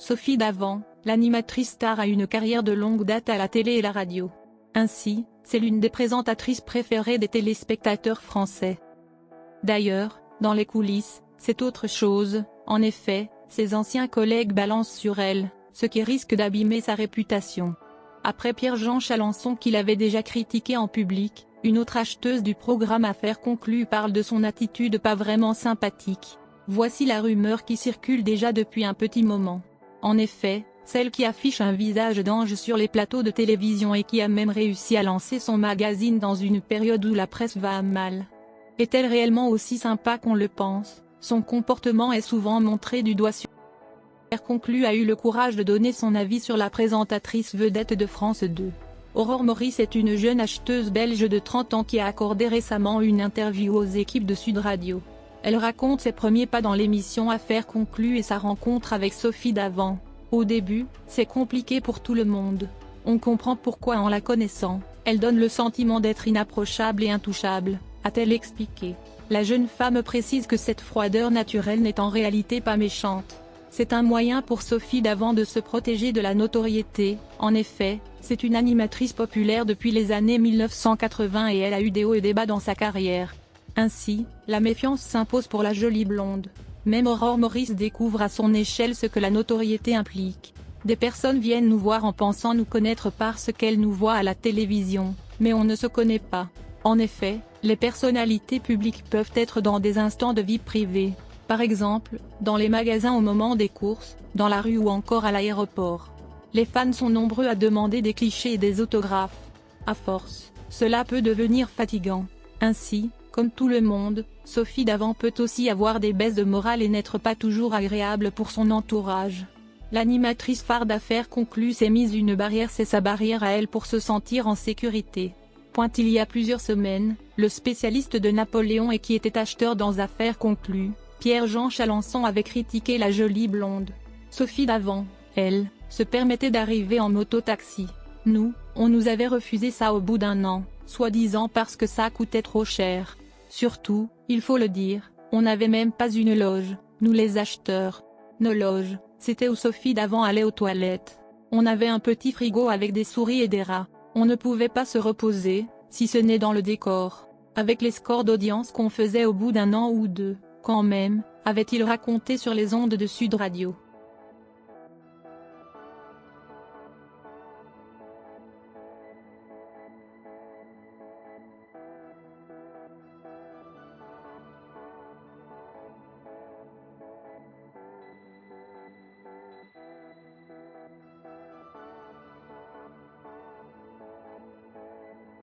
Sophie Davant, l'animatrice star a une carrière de longue date à la télé et la radio. Ainsi, c'est l'une des présentatrices préférées des téléspectateurs français. D'ailleurs, dans les coulisses, c'est autre chose, en effet, ses anciens collègues balancent sur elle, ce qui risque d'abîmer sa réputation. Après Pierre-Jean Chalençon qui l'avait déjà critiqué en public, une autre acheteuse du programme Affaires conclues parle de son attitude pas vraiment sympathique. Voici la rumeur qui circule déjà depuis un petit moment. En effet, celle qui affiche un visage d'ange sur les plateaux de télévision et qui a même réussi à lancer son magazine dans une période où la presse va mal. Est-elle réellement aussi sympa qu'on le pense? Son comportement est souvent montré du doigt sur. Affaires conclues a eu le courage de donner son avis sur la présentatrice vedette de France 2. Aurore Maurice est une jeune acheteuse belge de 30 ans qui a accordé récemment une interview aux équipes de Sud Radio. Elle raconte ses premiers pas dans l'émission Affaires conclues et sa rencontre avec Sophie Davant. Au début, c'est compliqué pour tout le monde. On comprend pourquoi en la connaissant, elle donne le sentiment d'être inapprochable et intouchable, a-t-elle expliqué. La jeune femme précise que cette froideur naturelle n'est en réalité pas méchante. C'est un moyen pour Sophie Davant de se protéger de la notoriété. En effet, c'est une animatrice populaire depuis les années 1980 et elle a eu des hauts et des bas dans sa carrière. Ainsi, la méfiance s'impose pour la jolie blonde. Même Aurore Maurice découvre à son échelle ce que la notoriété implique. Des personnes viennent nous voir en pensant nous connaître parce qu'elles nous voient à la télévision, mais on ne se connaît pas. En effet, les personnalités publiques peuvent être dans des instants de vie privée. Par exemple, dans les magasins au moment des courses, dans la rue ou encore à l'aéroport. Les fans sont nombreux à demander des clichés et des autographes. À force, cela peut devenir fatigant. Ainsi, comme tout le monde, Sophie Davant peut aussi avoir des baisses de morale et n'être pas toujours agréable pour son entourage. L'animatrice phare d'Affaires conclues s'est mise une barrière, c'est sa barrière à elle pour se sentir en sécurité. Il y a plusieurs semaines, le spécialiste de Napoléon et qui était acheteur dans Affaires conclues, Pierre-Jean Chalençon avait critiqué la jolie blonde. Sophie Davant, elle, se permettait d'arriver en moto-taxi. Nous, on nous avait refusé ça au bout d'1 an, soi-disant parce que ça coûtait trop cher. Surtout, il faut le dire, on n'avait même pas une loge, nous les acheteurs. Nos loges, c'était où Sophie Davant allait aux toilettes. On avait un petit frigo avec des souris et des rats. On ne pouvait pas se reposer, si ce n'est dans le décor. Avec les scores d'audience qu'on faisait au bout d'1 an ou 2, quand même, avait-il raconté sur les ondes de Sud Radio.